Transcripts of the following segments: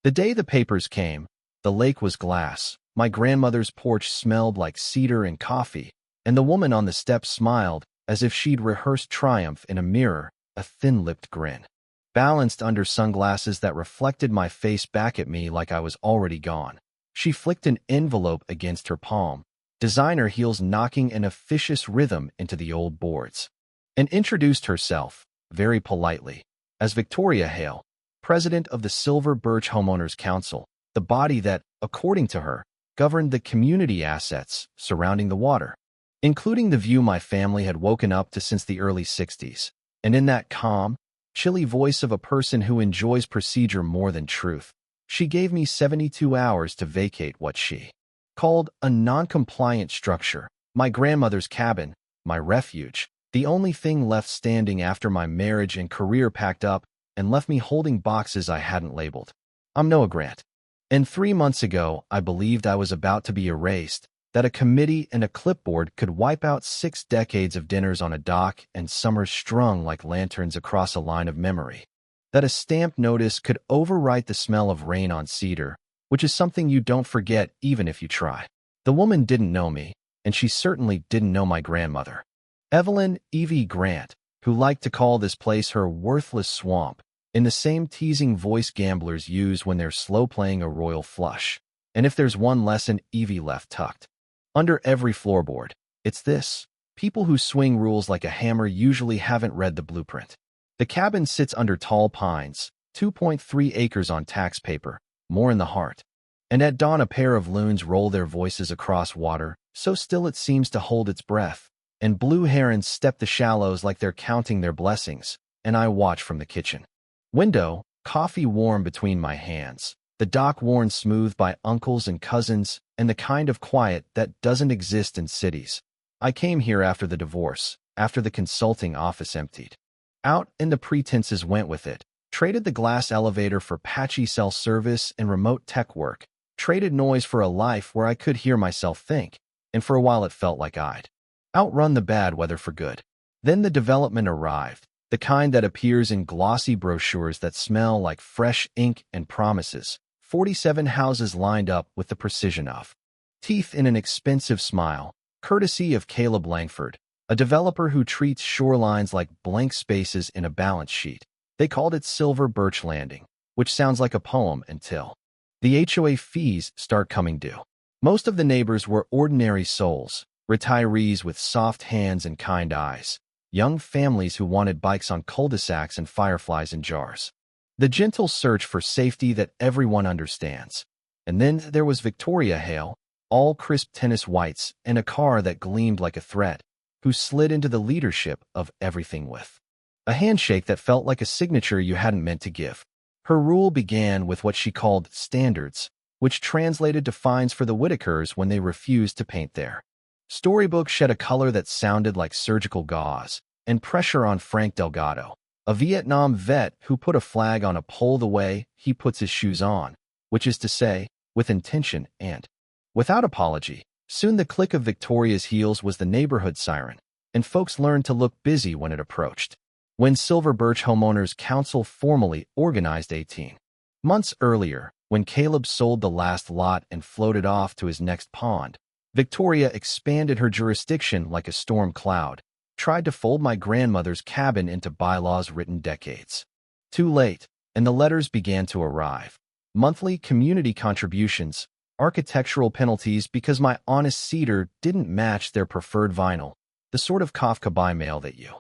The day the papers came, the lake was glass, my grandmother's porch smelled like cedar and coffee, and the woman on the steps smiled as if she'd rehearsed triumph in a mirror, a thin-lipped grin, balanced under sunglasses that reflected my face back at me like I was already gone. She flicked an envelope against her palm, designer heels knocking an officious rhythm into the old boards, and introduced herself, very politely, as Victoria Hale, president of the Silver Birch Homeowners Council, the body that, according to her, governed the community assets surrounding the water, including the view my family had woken up to since the early 60s. And in that calm, chilly voice of a person who enjoys procedure more than truth, she gave me 72 hours to vacate what she called a non-compliant structure, my grandmother's cabin, my refuge, the only thing left standing after my marriage and career packed up and left me holding boxes I hadn't labeled. I'm Noah Grant. And 3 months ago, I believed I was about to be erased, that a committee and a clipboard could wipe out 6 decades of dinners on a dock and summers strung like lanterns across a line of memory, that a stamped notice could overwrite the smell of rain on cedar, which is something you don't forget even if you try. The woman didn't know me, and she certainly didn't know my grandmother, Evelyn Evie Grant, who liked to call this place her worthless swamp, in the same teasing voice gamblers use when they're slow-playing a royal flush. And if there's one lesson Evie left tucked under every floorboard, it's this: people who swing rules like a hammer usually haven't read the blueprint. The cabin sits under tall pines, 2.3 acres on tax paper, more in the heart. And at dawn a pair of loons roll their voices across water, so still it seems to hold its breath, and blue herons step the shallows like they're counting their blessings, and I watch from the kitchen window, coffee warm between my hands, the dock worn smooth by uncles and cousins, and the kind of quiet that doesn't exist in cities. I came here after the divorce, after the consulting office emptied out and the pretenses went with it, traded the glass elevator for patchy cell service and remote tech work, traded noise for a life where I could hear myself think, and for a while it felt like I'd outrun the bad weather for good. Then the development arrived, the kind that appears in glossy brochures that smell like fresh ink and promises. 47 houses lined up with the precision of teeth in an expensive smile, courtesy of Caleb Langford, a developer who treats shorelines like blank spaces in a balance sheet. They called it Silver Birch Landing, which sounds like a poem until the HOA fees start coming due. Most of the neighbors were ordinary souls, retirees with soft hands and kind eyes, young families who wanted bikes on cul-de-sacs and fireflies in jars. The gentle search for safety that everyone understands. And then there was Victoria Hale, all crisp tennis whites and a car that gleamed like a thread, who slid into the leadership of everything with a handshake that felt like a signature you hadn't meant to give. Her rule began with what she called standards, which translated to fines for the Whitakers when they refused to paint their storybook shed a color that sounded like surgical gauze, and pressure on Frank Delgado, a Vietnam vet who put a flag on a pole the way he puts his shoes on, which is to say, with intention and without apology. Soon the click of Victoria's heels was the neighborhood siren, and folks learned to look busy when it approached. When Silver Birch Homeowners Council formally organized 18 months earlier, when Caleb sold the last lot and floated off to his next pond, Victoria expanded her jurisdiction like a storm cloud, tried to fold my grandmother's cabin into bylaws written decades too late, and the letters began to arrive. Monthly community contributions, architectural penalties because my honest cedar didn't match their preferred vinyl, the sort of Kafka by mail that you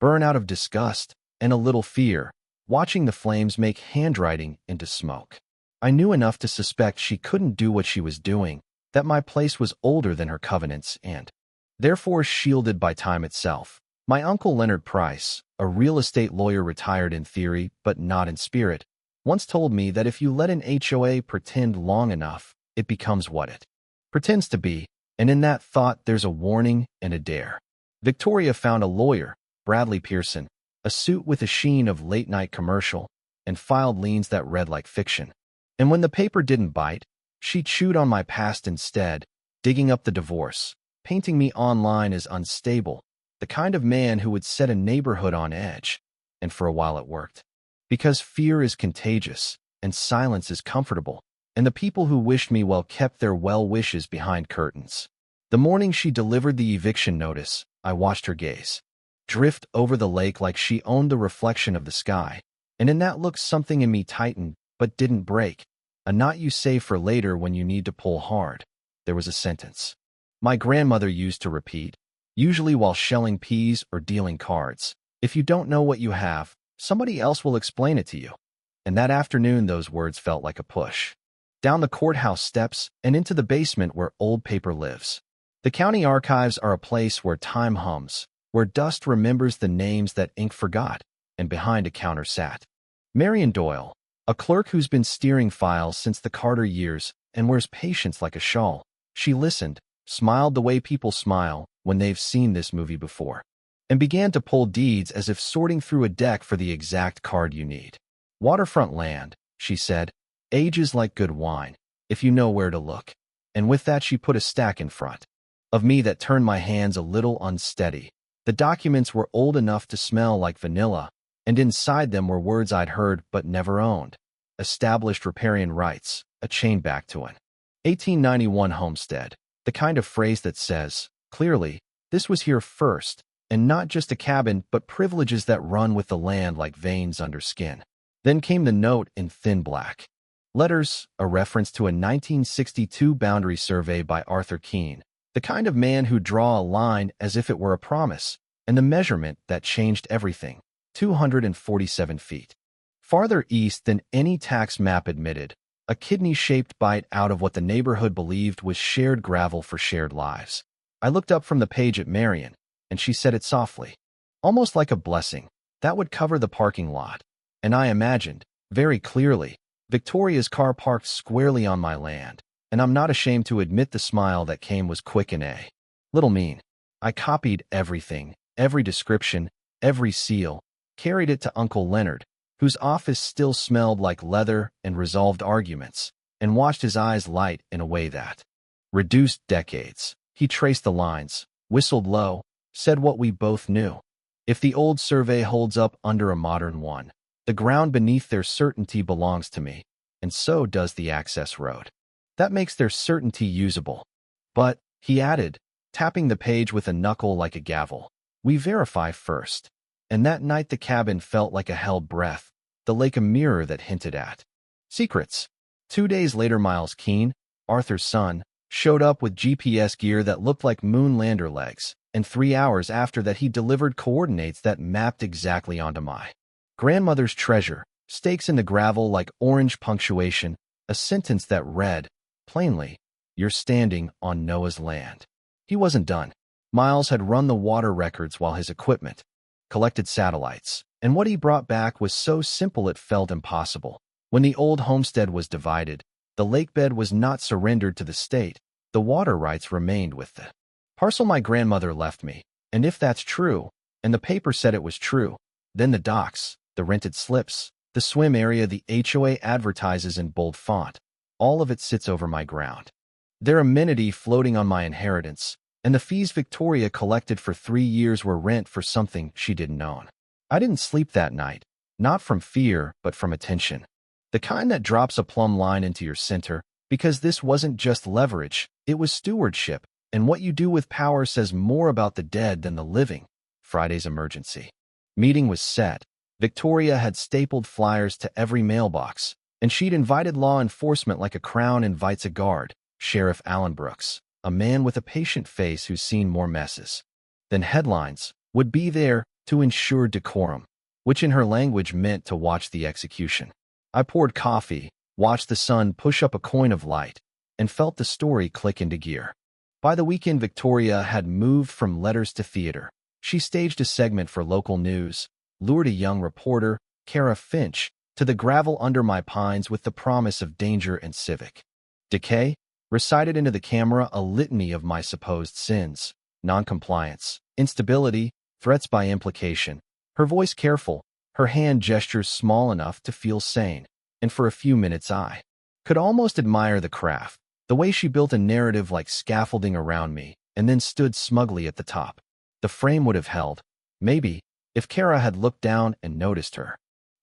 burn out of disgust and a little fear, watching the flames make handwriting into smoke. I knew enough to suspect she couldn't do what she was doing, that my place was older than her covenants and therefore shielded by time itself. My uncle Leonard Price, a real estate lawyer retired in theory but not in spirit, once told me that if you let an HOA pretend long enough, it becomes what it pretends to be, and in that thought there's a warning and a dare. Victoria found a lawyer, Bradley Pearson, a suit with a sheen of late-night commercial, and filed liens that read like fiction. And when the paper didn't bite, she chewed on my past instead, digging up the divorce, painting me online as unstable, the kind of man who would set a neighborhood on edge. And for a while it worked. Because fear is contagious, and silence is comfortable, and the people who wished me well kept their well wishes behind curtains. The morning she delivered the eviction notice, I watched her gaze drift over the lake like she owned the reflection of the sky, and in that look something in me tightened but didn't break. A knot you save for later when you need to pull hard. There was a sentence my grandmother used to repeat, usually while shelling peas or dealing cards. If you don't know what you have, somebody else will explain it to you. And that afternoon those words felt like a push. Down the courthouse steps and into the basement where old paper lives. The county archives are a place where time hums, where dust remembers the names that ink forgot, and behind a counter sat Marion Doyle, a clerk who's been steering files since the Carter years and wears patience like a shawl. She listened, smiled the way people smile when they've seen this movie before, and began to pull deeds as if sorting through a deck for the exact card you need. Waterfront land, she said, ages like good wine, if you know where to look. And with that she put a stack in front of me that turned my hands a little unsteady. The documents were old enough to smell like vanilla, and inside them were words I'd heard but never owned. Established riparian rights, a chain back to an 1891 homestead, the kind of phrase that says, clearly, this was here first, and not just a cabin but privileges that run with the land like veins under skin. Then came the note in thin black letters, a reference to a 1962 boundary survey by Arthur Keene, the kind of man who'd draw a line as if it were a promise, and the measurement that changed everything, 247 feet. Farther east than any tax map admitted, a kidney-shaped bite out of what the neighborhood believed was shared gravel for shared lives. I looked up from the page at Marion, and she said it softly, almost like a blessing, that would cover the parking lot. And I imagined, very clearly, Victoria's car parked squarely on my land, and I'm not ashamed to admit the smile that came was quick and a little mean. I copied everything, every description, every seal, carried it to Uncle Leonard, whose office still smelled like leather and resolved arguments, and watched his eyes light in a way that reduced decades. He traced the lines, whistled low, said what we both knew. If the old survey holds up under a modern one, the ground beneath their certainty belongs to me, and so does the access road. That makes their certainty usable. But, he added, tapping the page with a knuckle like a gavel, we verify first. And that night the cabin felt like a held breath, the lake a mirror that hinted at secrets. 2 days later Miles Keene, Arthur's son, showed up with GPS gear that looked like moon lander legs, and 3 hours after that he delivered coordinates that mapped exactly onto my grandmother's treasure, stakes in the gravel like orange punctuation, a sentence that read, plainly, you're standing on Noah's land. He wasn't done. Miles had run the water records while his equipment collected satellites, and what he brought back was so simple it felt impossible. When the old homestead was divided, the lakebed was not surrendered to the state. The water rights remained with the parcel my grandmother left me, and if that's true, and the paper said it was true, then the docks, the rented slips, the swim area the HOA advertises in bold font, all of it sits over my ground. Their amenity floating on my inheritance, and the fees Victoria collected for 3 years were rent for something she didn't own. I didn't sleep that night, not from fear, but from attention. The kind that drops a plumb line into your center, because this wasn't just leverage, it was stewardship, and what you do with power says more about the dead than the living. Friday's emergency meeting was set. Victoria had stapled flyers to every mailbox, and she'd invited law enforcement like a crown invites a guard, Sheriff Alan Brooks, a man with a patient face who's seen more messes than headlines, would be there to ensure decorum, which in her language meant to watch the execution. I poured coffee, watched the sun push up a coin of light, and felt the story click into gear. By the weekend, Victoria had moved from letters to theater. She staged a segment for local news, lured a young reporter, Kara Finch, to the gravel under my pines with the promise of danger and civic decay, recited into the camera a litany of my supposed sins, noncompliance, instability, threats by implication, her voice careful, her hand gestures small enough to feel sane, and for a few minutes I could almost admire the craft, the way she built a narrative like scaffolding around me, and then stood smugly at the top. The frame would have held, maybe, if Kara had looked down and noticed her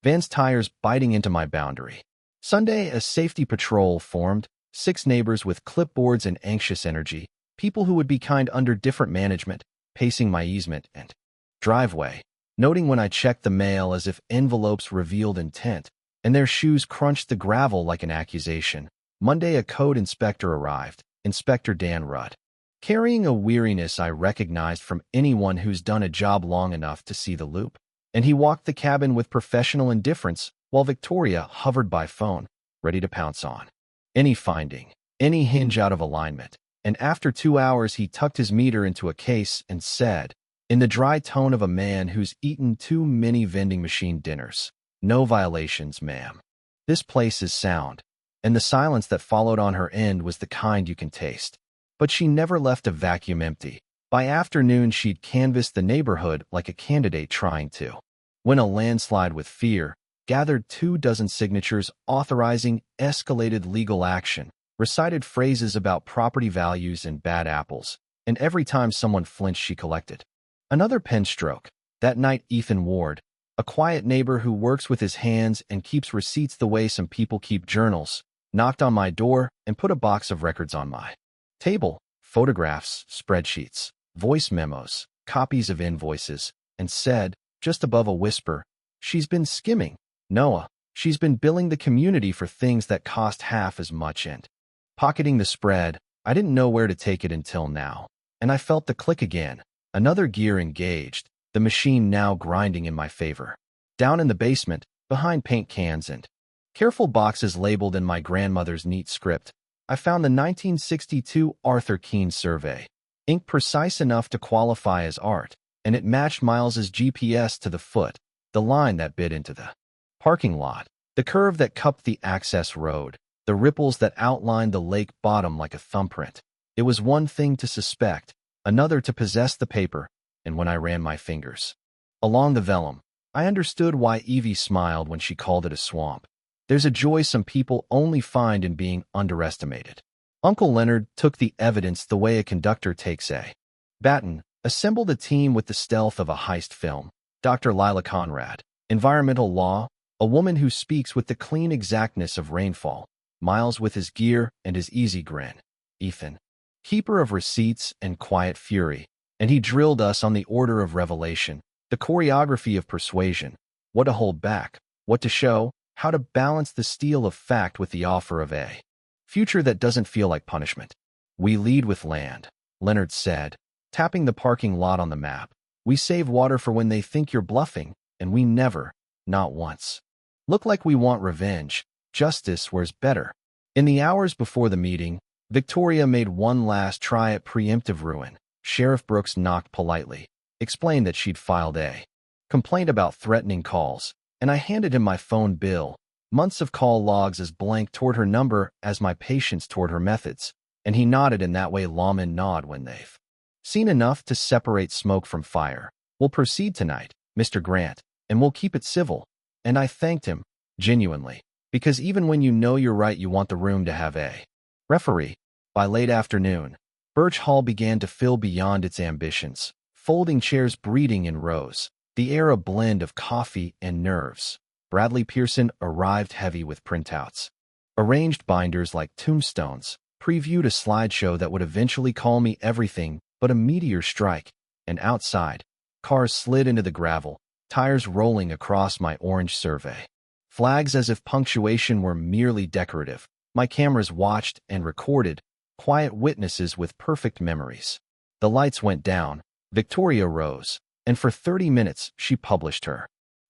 van's tires biting into my boundary. Sunday, a safety patrol formed, 6 neighbors with clipboards and anxious energy, people who would be kind under different management, pacing my easement and driveway, noting when I checked the mail as if envelopes revealed intent, and their shoes crunched the gravel like an accusation. Monday, a code inspector arrived, Inspector Dan Rudd, carrying a weariness I recognized from anyone who's done a job long enough to see the loop. And he walked the cabin with professional indifference, while Victoria hovered by phone, ready to pounce on any finding, any hinge out of alignment. And after 2 hours, he tucked his meter into a case and said, in the dry tone of a man who's eaten too many vending machine dinners, "No violations, ma'am. This place is sound." And the silence that followed on her end was the kind you can taste. But she never left a vacuum empty. By afternoon, she'd canvassed the neighborhood like a candidate trying to win a landslide with fear, gathered 24 signatures authorizing escalated legal action, recited phrases about property values and bad apples, and every time someone flinched, she collected another pen stroke. That night, Ethan Ward, a quiet neighbor who works with his hands and keeps receipts the way some people keep journals, knocked on my door and put a box of records on my table: photographs, spreadsheets, voice memos, copies of invoices, and said, just above a whisper, "She's been skimming, Noah. She's been billing the community for things that cost half as much and pocketing the spread." I didn't know where to take it until now, and I felt the click again. Another gear engaged, the machine now grinding in my favor. Down in the basement, behind paint cans and careful boxes labeled in my grandmother's neat script, I found the 1962 Arthur Keene survey, ink precise enough to qualify as art, and it matched Miles's GPS to the foot, the line that bit into the parking lot, the curve that cupped the access road, the ripples that outlined the lake bottom like a thumbprint. It was one thing to suspect, another to possess the paper, and when I ran my fingers along the vellum, I understood why Evie smiled when she called it a swamp. There's a joy some people only find in being underestimated. Uncle Leonard took the evidence the way a conductor takes a baton, assembled a team with the stealth of a heist film. Dr. Lila Conrad, environmental law, a woman who speaks with the clean exactness of rainfall. Miles with his gear and his easy grin. Ethan, keeper of receipts and quiet fury. And he drilled us on the order of revelation, the choreography of persuasion, what to hold back, what to show, how to balance the steel of fact with the offer of a future that doesn't feel like punishment. "We lead with land," Leonard said, tapping the parking lot on the map. "We save water for when they think you're bluffing, and we never, not once, look like we want revenge. Justice wears better." In the hours before the meeting, Victoria made one last try at preemptive ruin. Sheriff Brooks knocked politely, explained that she'd filed a complaint about threatening calls, and I handed him my phone bill, months of call logs as blank toward her number as my patience toward her methods, and he nodded in that way lawmen nod when they've seen enough to separate smoke from fire. "We'll proceed tonight, Mr. Grant, and we'll keep it civil." And I thanked him, genuinely, because even when you know you're right, you want the room to have a referee. By late afternoon, Birch Hall began to fill beyond its ambitions, folding chairs breeding in rows, the air a blend of coffee and nerves. Bradley Pearson arrived heavy with printouts, arranged binders like tombstones, previewed a slideshow that would eventually call me everything but a meteor strike, and outside, cars slid into the gravel, tires rolling across my orange survey. Flags as if punctuation were merely decorative. My cameras watched and recorded, quiet witnesses with perfect memories. The lights went down, Victoria rose, and for 30 minutes she published her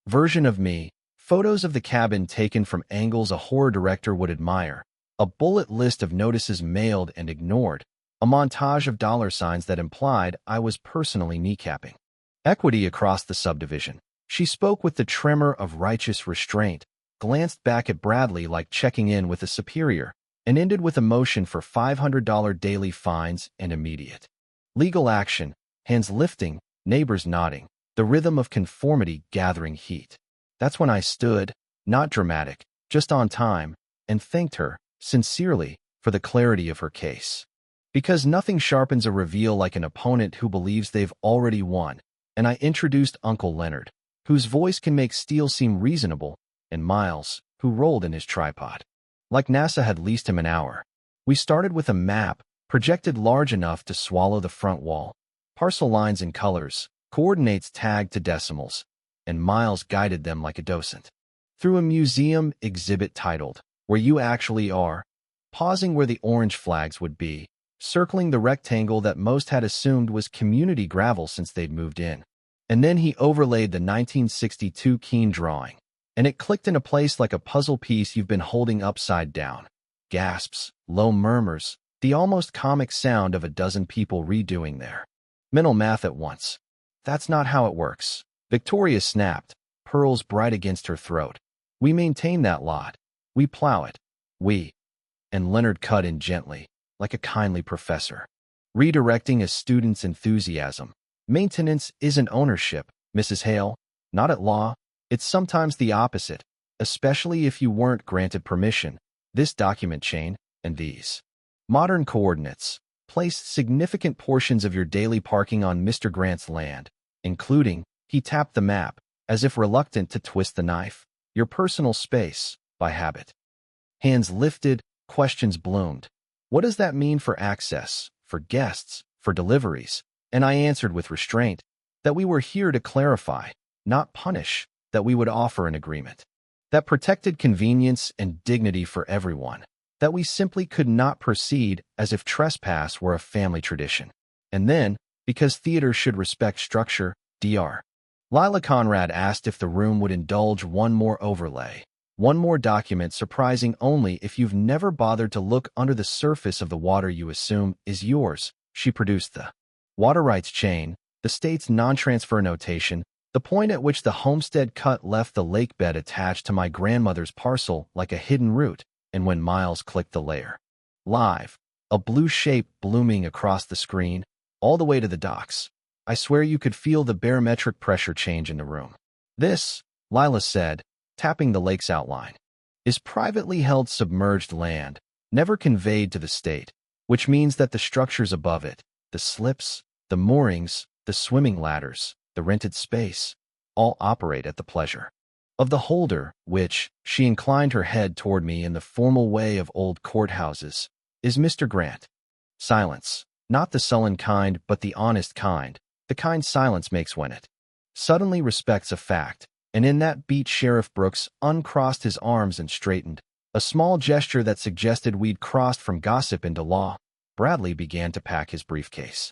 version of me, photos of the cabin taken from angles a horror director would admire, a bullet list of notices mailed and ignored, a montage of dollar signs that implied I was personally kneecapping equity across the subdivision. She spoke with the tremor of righteous restraint, glanced back at Bradley like checking in with a superior, and ended with a motion for $500 daily fines and immediate legal action, hands lifting, neighbors nodding, the rhythm of conformity gathering heat. That's when I stood, not dramatic, just on time, and thanked her, sincerely, for the clarity of her case. Because nothing sharpens a reveal like an opponent who believes they've already won, and I introduced Uncle Leonard, whose voice can make steel seem reasonable, and Miles, who rolled in his tripod. Like NASA had leased him an hour. We started with a map, projected large enough to swallow the front wall, parcel lines and colors, coordinates tagged to decimals, and Miles guided them like a docent. Through a museum exhibit titled, Where You Actually Are, pausing where the orange flags would be, circling the rectangle that most had assumed was community gravel since they'd moved in. And then he overlaid the 1962 Keene drawing, and it clicked into place like a puzzle piece you've been holding upside down. Gasps, low murmurs, the almost comic sound of a dozen people redoing their mental math at once. That's not how it works. Victoria snapped, pearls bright against her throat. We maintain that lot. We plow it. We. And Leonard cut in gently, like a kindly professor, redirecting a student's enthusiasm. Maintenance isn't ownership, Mrs. Hale. Not at law. It's sometimes the opposite, especially if you weren't granted permission. This document chain, and these modern coordinates, place significant portions of your daily parking on Mr. Grant's land, including, he tapped the map, as if reluctant to twist the knife, your personal space, by habit. Hands lifted, questions bloomed. What does that mean for access, for guests, for deliveries? And I answered with restraint, that we were here to clarify, not punish, that we would offer an agreement that protected convenience and dignity for everyone, that we simply could not proceed as if trespass were a family tradition. And then, because theater should respect structure, Dr. Lila Conrad asked if the room would indulge one more overlay, one more document surprising only if you've never bothered to look under the surface of the water you assume is yours. She produced the water rights chain, the state's non-transfer notation, the point at which the homestead cut left the lake bed attached to my grandmother's parcel like a hidden root, and when Miles clicked the layer. Live, a blue shape blooming across the screen, all the way to the docks. I swear you could feel the barometric pressure change in the room. This, Lila said, tapping the lake's outline, is privately held submerged land, never conveyed to the state, which means that the structures above it, the slips, the moorings, the swimming ladders, the rented space, all operate at the pleasure of the holder, which, she inclined her head toward me in the formal way of old courthouses, is Mr. Grant. Silence, not the sullen kind but the honest kind, the kind silence makes when it suddenly respects a fact, and in that beat Sheriff Brooks uncrossed his arms and straightened, a small gesture that suggested we'd crossed from gossip into law. Bradley began to pack his briefcase.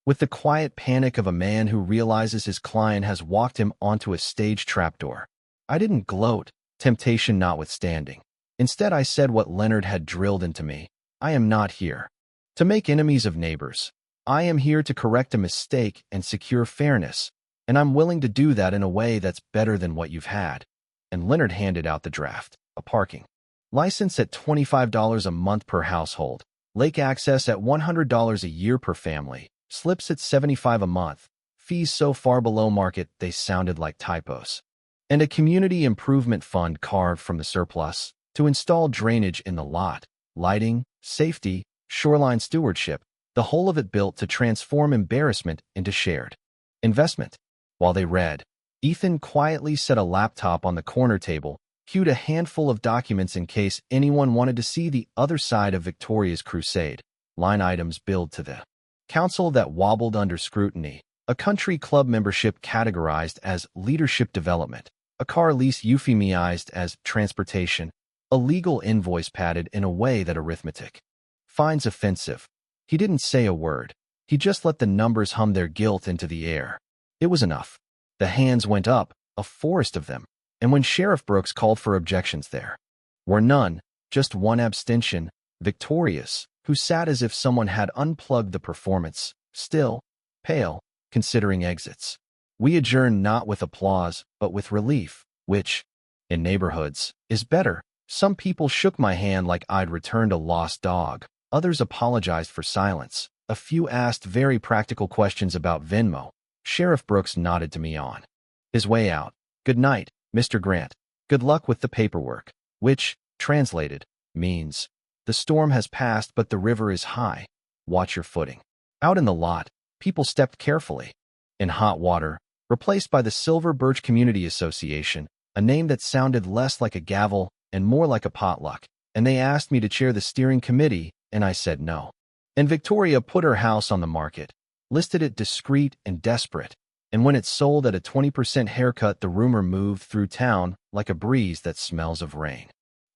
With the quiet panic of a man who realizes his client has walked him onto a stage trapdoor. I didn't gloat, temptation notwithstanding. Instead, I said what Leonard had drilled into me. I am not here to make enemies of neighbors. I am here to correct a mistake and secure fairness, and I'm willing to do that in a way that's better than what you've had. And Leonard handed out the draft, a parking license at $25 a month per household, lake access at $100 a year per family, slips at $75 a month, fees so far below market they sounded like typos, and a community improvement fund carved from the surplus to install drainage in the lot, lighting, safety, shoreline stewardship, the whole of it built to transform embarrassment into shared investment. While they read, Ethan quietly set a laptop on the corner table, queued a handful of documents in case anyone wanted to see the other side of Victoria's crusade, line items billed to the council that wobbled under scrutiny, a country club membership categorized as leadership development, a car lease euphemized as transportation, a legal invoice padded in a way that arithmetic finds offensive. He didn't say a word. He just let the numbers hum their guilt into the air. It was enough. The hands went up, a forest of them, and when Sheriff Brooks called for objections there were none, just one abstention, Victoria's, who sat as if someone had unplugged the performance, still, pale, considering exits. We adjourned not with applause, but with relief, which, in neighborhoods, is better. Some people shook my hand like I'd returned a lost dog. Others apologized for silence. A few asked very practical questions about Venmo. Sheriff Brooks nodded to me on his way out. Good night, Mr. Grant. Good luck with the paperwork, which, translated, means, the storm has passed but the river is high. Watch your footing. Out in the lot, people stepped carefully. In hot water, replaced by the Silver Birch Community Association, a name that sounded less like a gavel and more like a potluck, and they asked me to chair the steering committee, and I said no. And Victoria put her house on the market, listed it discreet and desperate, and when it sold at a 20% haircut, the rumor moved through town like a breeze that smells of rain.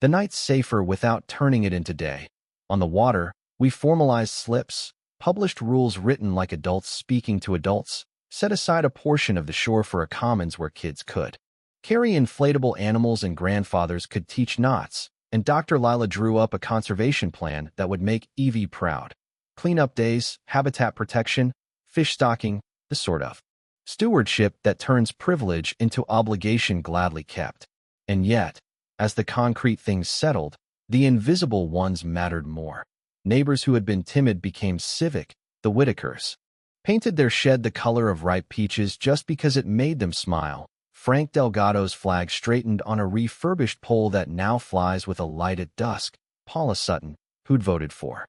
The night's safer without turning it into day. On the water, we formalized slips, published rules written like adults speaking to adults, set aside a portion of the shore for a commons where kids could carry inflatable animals and grandfathers could teach knots, and Dr. Lila drew up a conservation plan that would make Evie proud. Cleanup days, habitat protection, fish stocking, the sort of stewardship that turns privilege into obligation gladly kept. And yet, as the concrete things settled, the invisible ones mattered more. Neighbors who had been timid became civic, the Whitakers. Painted their shed the color of ripe peaches just because it made them smile. Frank Delgado's flag straightened on a refurbished pole that now flies with a light at dusk. Paula Sutton, who'd voted for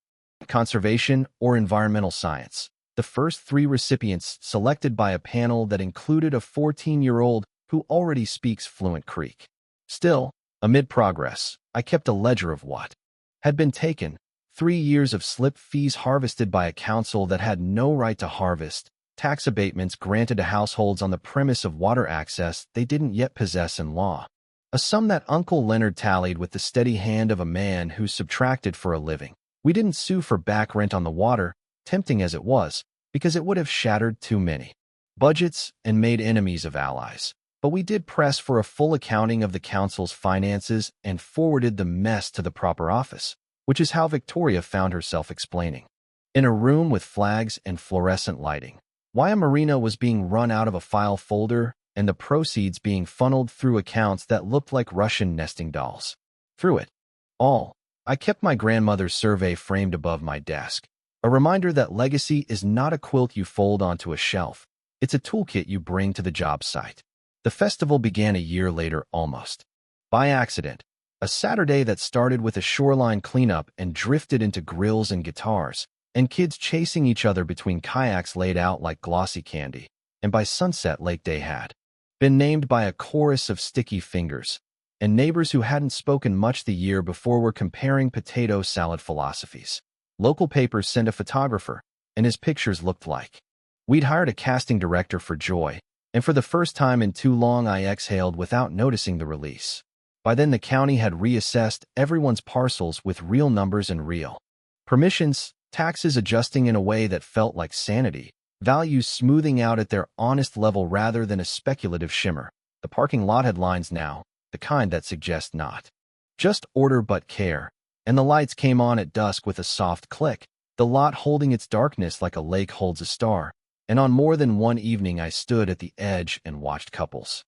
conservation or environmental science. The first 3 recipients selected by a panel that included a 14-year-old who already speaks fluent Creek. Still, amid progress, I kept a ledger of what had been taken. 3 years of slip fees harvested by a council that had no right to harvest, tax abatements granted to households on the premise of water access they didn't yet possess in law. A sum that Uncle Leonard tallied with the steady hand of a man who subtracted for a living. We didn't sue for back rent on the water, tempting as it was, because it would have shattered too many budgets and made enemies of allies. But we did press for a full accounting of the council's finances and forwarded the mess to the proper office, which is how Victoria found herself explaining. In a room with flags and fluorescent lighting, why a marina was being run out of a file folder and the proceeds being funneled through accounts that looked like Russian nesting dolls. Through it all, I kept my grandmother's survey framed above my desk, a reminder that legacy is not a quilt you fold onto a shelf. It's a toolkit you bring to the job site. The festival began a year later almost by accident, a Saturday that started with a shoreline cleanup and drifted into grills and guitars, and kids chasing each other between kayaks laid out like glossy candy, and by sunset Lake Day had been named by a chorus of sticky fingers, and neighbors who hadn't spoken much the year before were comparing potato salad philosophies. Local papers sent a photographer, and his pictures looked like we'd hired a casting director for Joy, and for the first time in too long I exhaled without noticing the release. By then the county had reassessed everyone's parcels with real numbers and real permissions, taxes adjusting in a way that felt like sanity, values smoothing out at their honest level rather than a speculative shimmer. The parking lot had lines now, the kind that suggest not just order but care, and the lights came on at dusk with a soft click, the lot holding its darkness like a lake holds a star, and on more than one evening I stood at the edge and watched couples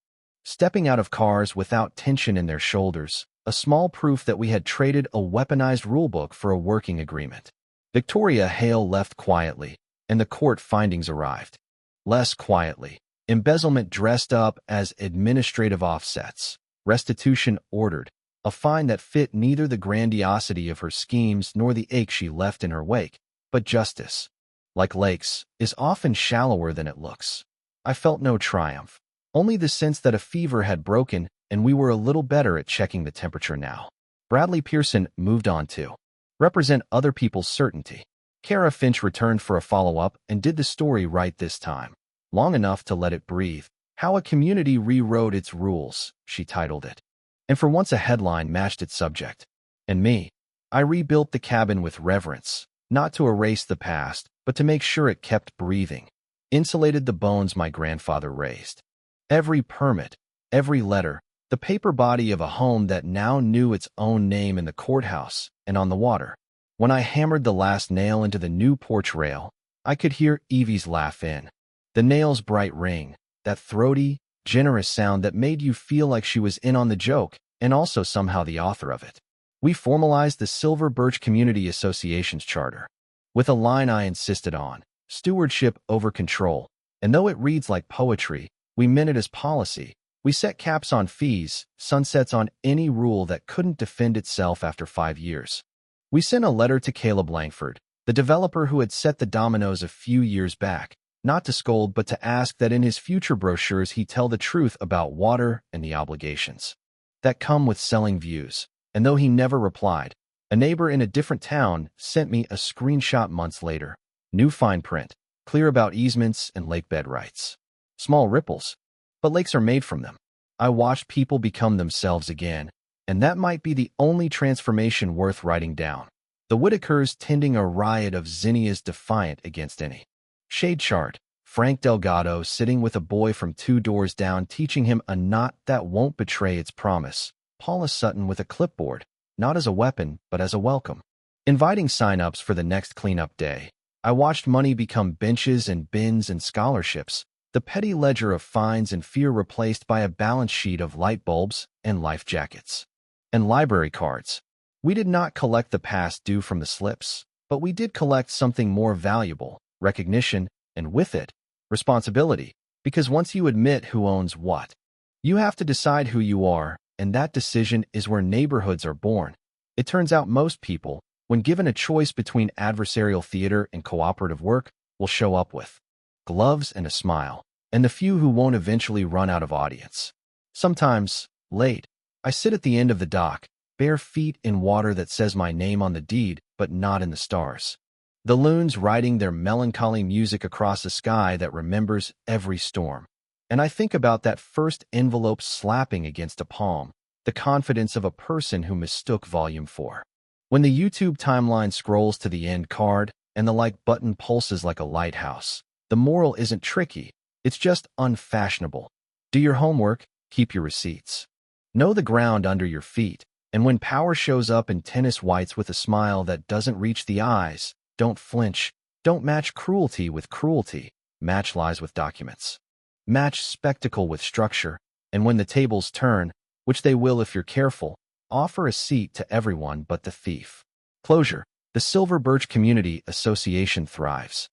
stepping out of cars without tension in their shoulders, a small proof that we had traded a weaponized rulebook for a working agreement. Victoria Hale left quietly, and the court findings arrived. Less quietly, embezzlement dressed up as administrative offsets, restitution ordered, a fine that fit neither the grandiosity of her schemes nor the ache she left in her wake, but justice, like lakes, is often shallower than it looks. I felt no triumph, only the sense that a fever had broken and we were a little better at checking the temperature now. Bradley Pearson moved on to represent other people's certainty. Kara Finch returned for a follow-up and did the story right this time, long enough to let it breathe. How a Community Rewrote Its Rules, she titled it. And for once a headline matched its subject. And me, I rebuilt the cabin with reverence, not to erase the past, but to make sure it kept breathing. Insulated the bones my grandfather raised. Every permit, every letter, the paper body of a home that now knew its own name in the courthouse and on the water. When I hammered the last nail into the new porch rail, I could hear Evie's laugh in the nail's bright ring, that throaty, generous sound that made you feel like she was in on the joke and also somehow the author of it. We formalized the Silver Birch Community Association's charter with a line I insisted on: stewardship over control. And though it reads like poetry, we meant it as policy. We set caps on fees, sunsets on any rule that couldn't defend itself after 5 years. We sent a letter to Caleb Langford, the developer who had set the dominoes a few years back, not to scold but to ask that in his future brochures he tell the truth about water and the obligations that come with selling views. And though he never replied, a neighbor in a different town sent me a screenshot months later. New fine print, clear about easements and lakebed rights. Small ripples, but lakes are made from them. I watched people become themselves again, and that might be the only transformation worth writing down. The Whitakers tending a riot of zinnias defiant against any shade chart. Frank Delgado sitting with a boy from 2 doors down teaching him a knot that won't betray its promise. Paula Sutton with a clipboard, not as a weapon, but as a welcome. Inviting sign-ups for the next cleanup day. I watched money become benches and bins and scholarships, the petty ledger of fines and fear replaced by a balance sheet of light bulbs and life jackets. And library cards. We did not collect the past due from the slips, but we did collect something more valuable, recognition, and with it, responsibility, because once you admit who owns what, you have to decide who you are, and that decision is where neighborhoods are born. It turns out most people, when given a choice between adversarial theater and cooperative work, will show up with gloves and a smile, and the few who won't eventually run out of audience. Sometimes, late, I sit at the end of the dock, bare feet in water that says my name on the deed, but not in the stars. The loons writing their melancholy music across a sky that remembers every storm. And I think about that first envelope slapping against a palm, the confidence of a person who mistook volume 4. When the YouTube timeline scrolls to the end card and the like button pulses like a lighthouse, the moral isn't tricky, it's just unfashionable. Do your homework, keep your receipts. Know the ground under your feet, and when power shows up in tennis whites with a smile that doesn't reach the eyes, don't flinch. Don't match cruelty with cruelty. Match lies with documents. Match spectacle with structure, and when the tables turn, which they will if you're careful, offer a seat to everyone but the thief. Closure. The Silver Birch Community Association thrives.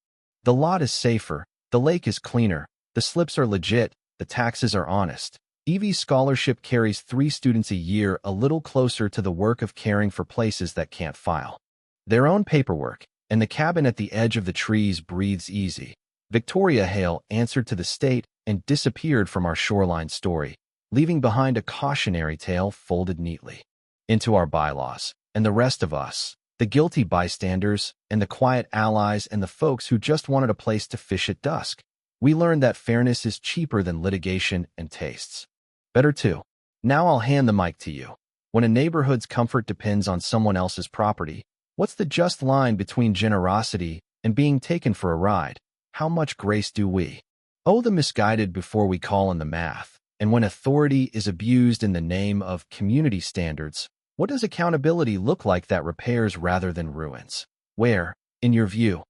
The lot is safer, the lake is cleaner, the slips are legit, the taxes are honest. Evie's scholarship carries 3 students a year a little closer to the work of caring for places that can't file their own paperwork, and the cabin at the edge of the trees breathes easy. Victoria Hale answered to the state and disappeared from our shoreline story, leaving behind a cautionary tale folded neatly into our bylaws. And the rest of us, the guilty bystanders and the quiet allies and the folks who just wanted a place to fish at dusk, we learned that fairness is cheaper than litigation and tastes better too. Now I'll hand the mic to you. When a neighborhood's comfort depends on someone else's property, what's the just line between generosity and being taken for a ride? How much grace do we owe the misguided before we call in the math? And when authority is abused in the name of community standards, what does accountability look like that repairs rather than ruins? Where, in your view,